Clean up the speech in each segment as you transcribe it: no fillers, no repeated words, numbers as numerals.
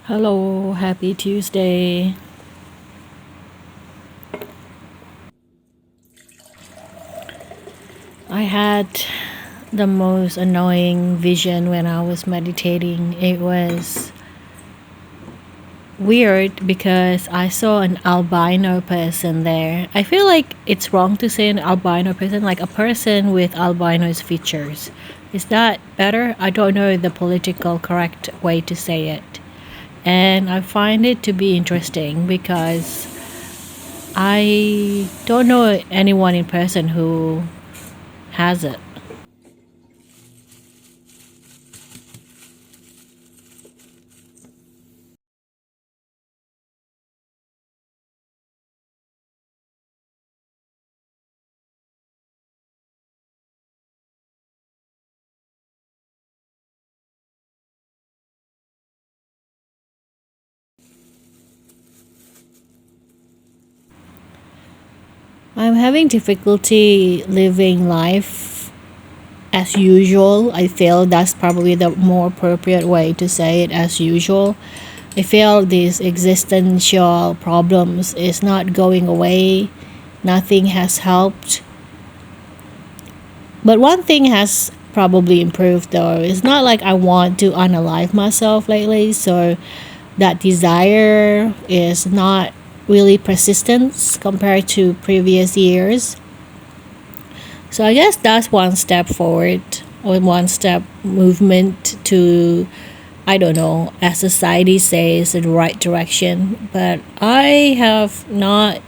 Hello, happy Tuesday. I had the most annoying vision when I was meditating. It was weird because I saw an albino person there. I feel like it's wrong to say an albino person, like a person with albino's features. Is that better? I don't know the political correct way to say it. And I find it to be interesting because I don't know anyone in person who has it. I'm having difficulty living life as usual. I feel that's probably the more appropriate way to say it, as usual. I feel these existential problems is not going away. Nothing has helped. But one thing has probably improved though. It's not like I want to unalive myself lately, so that desire is not really persistent compared to previous years. So I guess that's one step forward or one step movement to, I don't know, as society says, the right direction. But I have not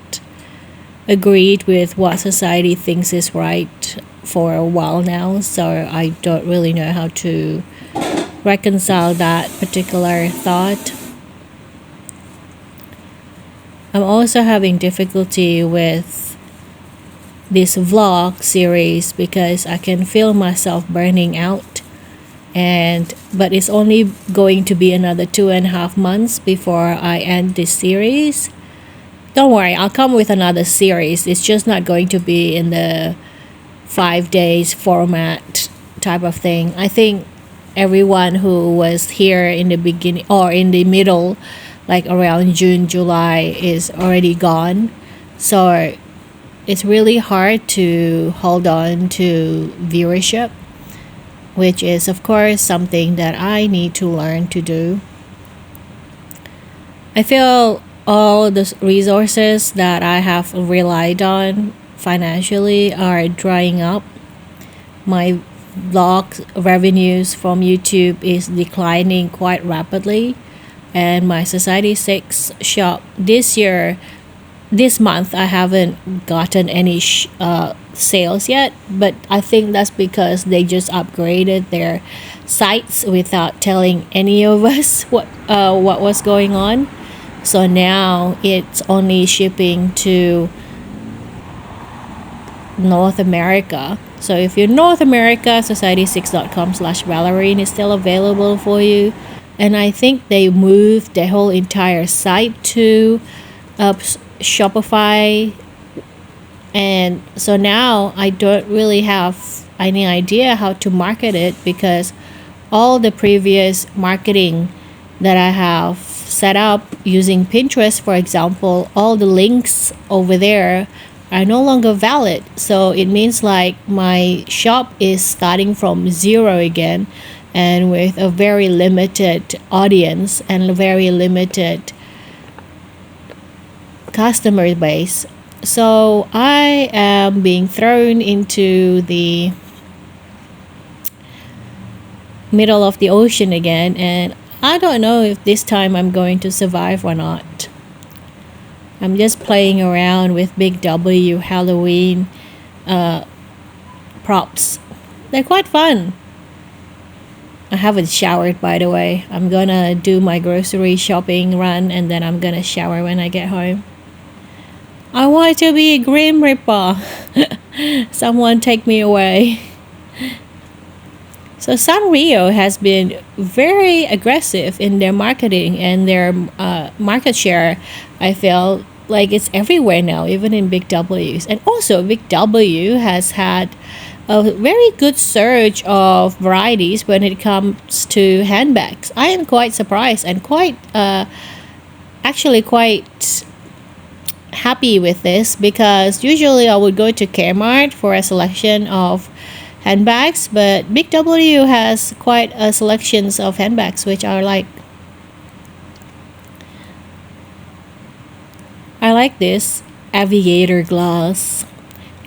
agreed with what society thinks is right for a while now. So I don't really know how to reconcile that particular thought. I'm also having difficulty with this vlog series because I can feel myself burning out, and but it's only going to be another 2.5 months before I end this series. Don't worry, I'll come with another series. It's just not going to be in the 5 days format type of thing. I think everyone who was here in the beginning or in the middle, like around June, July, is already gone. So it's really hard to hold on to viewership, which is, of course, something that I need to learn to do. I feel all the resources that I have relied on financially are drying up. My vlog revenues from YouTube is declining quite rapidly, and my Society 6 shop this month I haven't gotten any sales yet, but I think that's because they just upgraded their sites without telling any of us what was going on. So now it's only shipping to North America. So if you're North America, society6.com/Valorine is still available for you. And I think they moved the whole entire site to Shopify. And so now I don't really have any idea how to market it because all the previous marketing that I have set up using Pinterest, for example, all the links over there are no longer valid. So it means like my shop is starting from zero again, and with a very limited audience and a very limited customer base. So I am being thrown into the middle of the ocean again, and I don't know if this time I'm going to survive or not. I'm just playing around with Big W Halloween props. They're quite fun. I haven't showered, by the way. I'm gonna do my grocery shopping run and then I'm gonna shower when I get home. I want to be a Grim Reaper. Someone take me away. So Sanrio has been very aggressive in their marketing and their market share. I feel like it's everywhere now, even in Big W's. And also Big W has had a very good surge of varieties when it comes to handbags. I am quite surprised and quite actually quite happy with this, because usually I would go to Kmart for a selection of handbags, but Big W has quite a selections of handbags which are like, I like this aviator glass.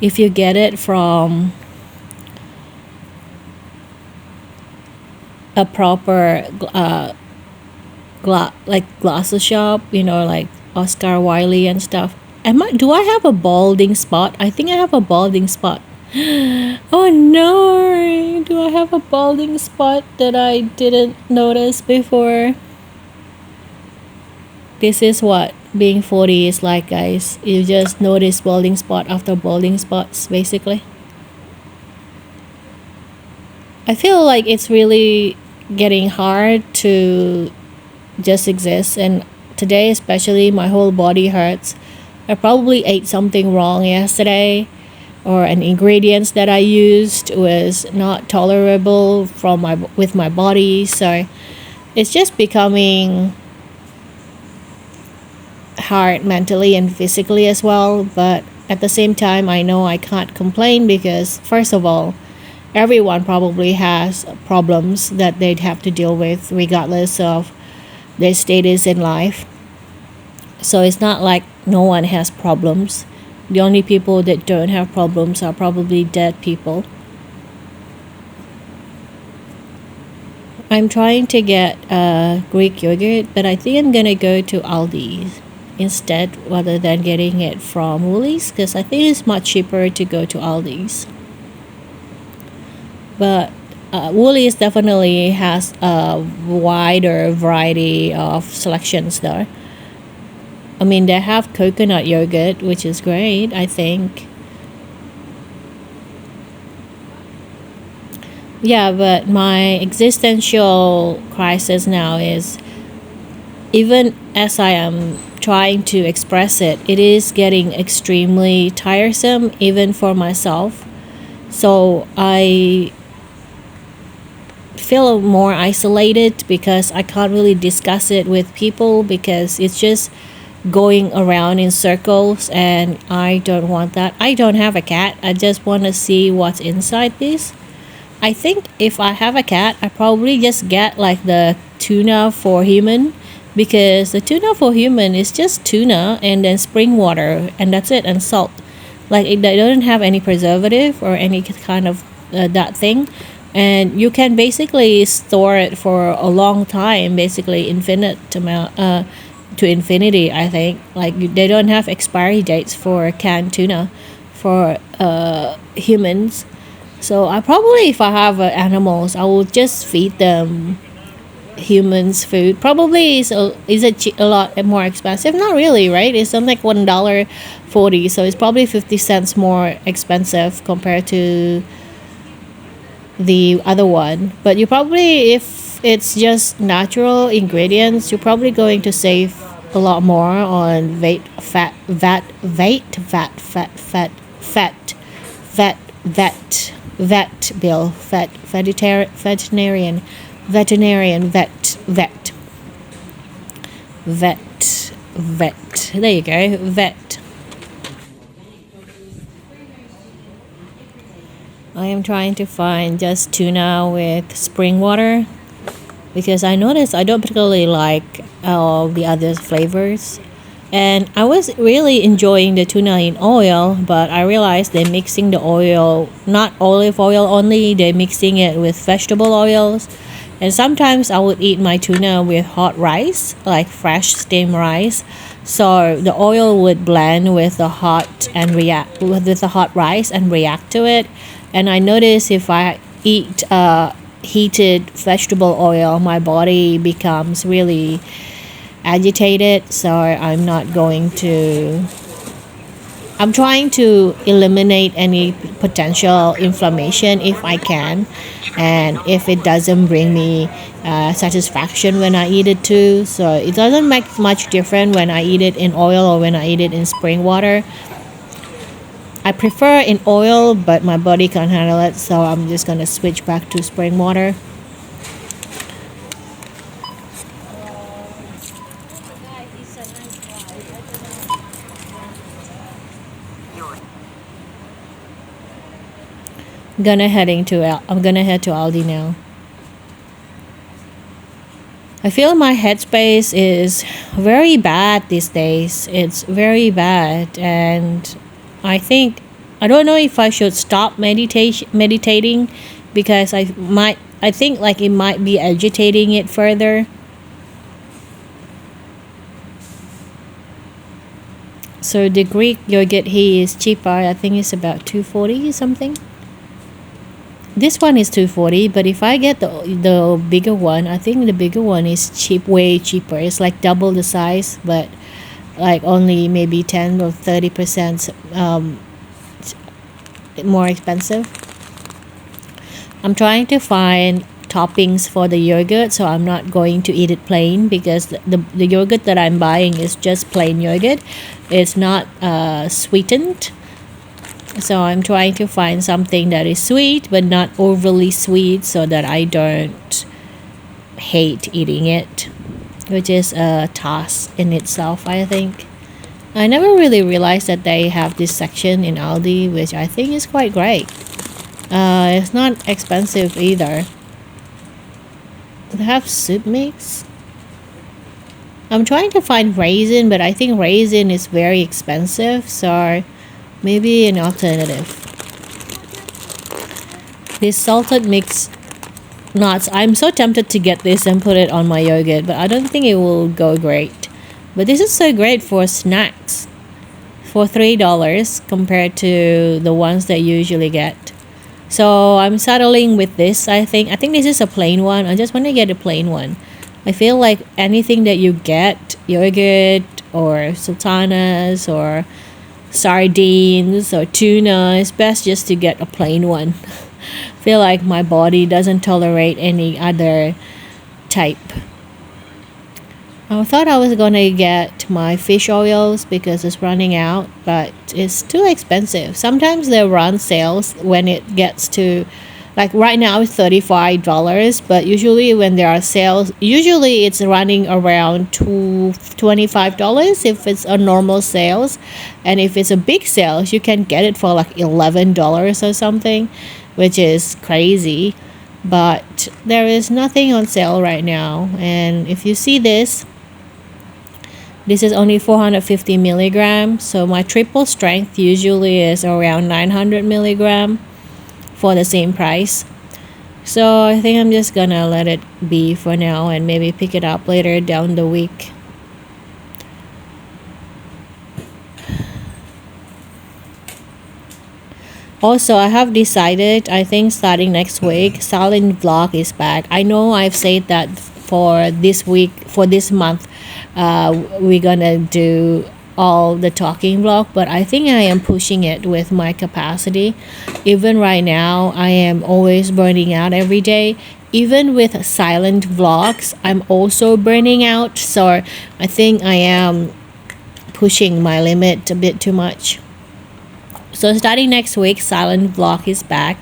If you get it from a proper like glasses shop, like Oscar Wiley and stuff. Do I have a balding spot? I think I have a balding spot. Oh no! Do I have a balding spot that I didn't notice before? This is what being 40 is like, guys. You just notice balding spot after balding spots, basically. I feel like it's really getting hard to just exist, and today especially my whole body hurts. I probably ate something wrong yesterday, or an ingredients that I used was not tolerable with my body, so it's just becoming hard mentally and physically as well. But at the same time, I know I can't complain, because first of all, everyone probably has problems that they'd have to deal with regardless of their status in life. So it's not like no one has problems. The only people that don't have problems are probably dead people. I'm trying to get Greek yogurt, but I think I'm gonna go to Aldi's instead rather than getting it from Woolies, because I think it's much cheaper to go to Aldi's. But Woolies definitely has a wider variety of selections there. I mean, they have coconut yogurt, which is great, I think. Yeah, but my existential crisis now is, even as I am trying to express it, it is getting extremely tiresome, even for myself. So I feel more isolated because I can't really discuss it with people, because it's just going around in circles, and I don't want that. I don't have a cat. I just want to see what's inside this. I think if I have a cat, I probably just get like the tuna for human, because the tuna for human is just tuna and then spring water, and that's it, and salt. Like they don't have any preservative or any kind of that thing, and you can basically store it for a long time, basically infinite amount to infinity, I think. Like they don't have expiry dates for canned tuna for humans. So I probably, if I have animals, I will just feed them humans food. Probably a lot more expensive. Not really, right? It's something like $1.40, so it's probably 50 cents more expensive compared to the other one. But you probably, if it's just natural ingredients, you're probably going to save a lot more on vet bill, vet. There you go, vet. I am trying to find just tuna with spring water, because I noticed I don't particularly like all the other flavors. And I was really enjoying the tuna in oil, but I realized they're mixing the oil, not olive oil only, they're mixing it with vegetable oils. And sometimes I would eat my tuna with hot rice, like fresh steamed rice. So the oil would blend with the hot rice and react to it. And I noticed if I eat heated vegetable oil, my body becomes really agitated. So I'm trying to eliminate any potential inflammation if I can, and if it doesn't bring me satisfaction when I eat it too. So it doesn't make much difference when I eat it in oil or when I eat it in spring water. I prefer in oil, but my body can't handle it, so I'm just gonna switch back to spring water. I'm gonna head to Aldi now. I feel my headspace is very bad these days. It's very bad, and I don't know if I should stop meditating because I think like it might be agitating it further. So the Greek yogurt here is cheaper. I think it's about 240 something. This one is 240, but if I get the bigger one, I think the bigger one is way cheaper. It's like double the size, but like only maybe 10 or 30% more expensive. I'm trying to find toppings for the yogurt, so I'm not going to eat it plain because the yogurt that I'm buying is just plain yogurt. It's not sweetened. So I'm trying to find something that is sweet but not overly sweet so that I don't hate eating it, which is a task in itself, I think. I never really realized that they have this section in Aldi, which I think is quite great. It's not expensive either. They have soup mix. I'm trying to find raisin, but I think raisin is very expensive, so maybe an alternative. This salted mixed nuts. I'm so tempted to get this and put it on my yogurt, but I don't think it will go great. But this is so great for snacks for $3 compared to the ones that you usually get. So I'm settling with this. I think this is a plain one. I just want to get a plain one. I feel like anything that you get, yogurt or sultanas or sardines or tuna, it's best just to get a plain one. Feel like my body doesn't tolerate any other type. I thought I was gonna get my fish oils because it's running out, but it's too expensive. Sometimes they run sales when it gets to, like right now it's $35, but usually when there are sales, usually it's running around $25 if it's a normal sales, and if it's a big sales you can get it for like $11 or something, which is crazy. But there is nothing on sale right now, and if you see this is only 450 milligrams, so my triple strength usually is around 900 milligrams for the same price. So I think I'm just gonna let it be for now and maybe pick it up later down the week. Also, I have decided, I think starting next week, silent vlog is back. I know I've said that for this week, for this month, we're gonna do all the talking vlog, but I think I am pushing it with my capacity. Even right now, I am always burning out every day. Even with silent vlogs, I'm also burning out. So I think I am pushing my limit a bit too much. So starting next week, silent vlog is back.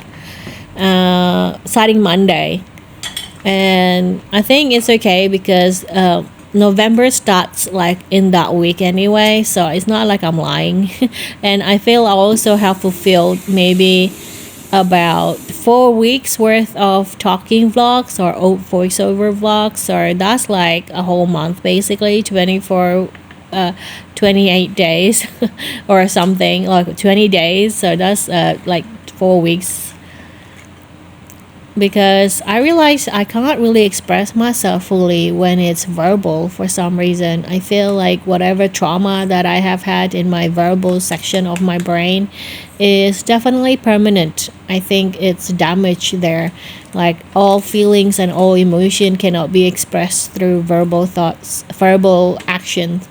Starting Monday. And I think it's okay because November starts like in that week anyway, so it's not like I'm lying. And I feel I also have fulfilled maybe about 4 weeks worth of talking vlogs or voiceover vlogs, so that's like a whole month basically, 28 days or something, like 20 days, so that's like 4 weeks. Because I realize I can't really express myself fully when it's verbal for some reason. I feel like whatever trauma that I have had in my verbal section of my brain is definitely permanent. I think it's damage there. Like all feelings and all emotion cannot be expressed through verbal thoughts, verbal actions.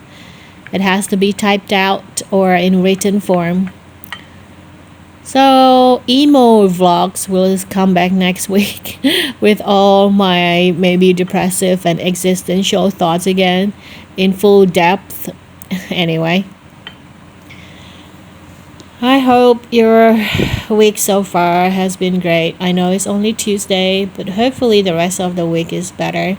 It has to be typed out or in written form. So emo vlogs will come back next week with all my maybe depressive and existential thoughts again in full depth. Anyway, I hope your week so far has been great. I know it's only Tuesday, but hopefully the rest of the week is better.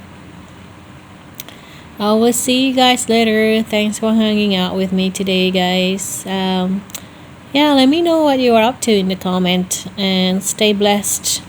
I will see you guys later. Thanks for hanging out with me today, guys. Yeah, let me know what you are up to in the comment and stay blessed.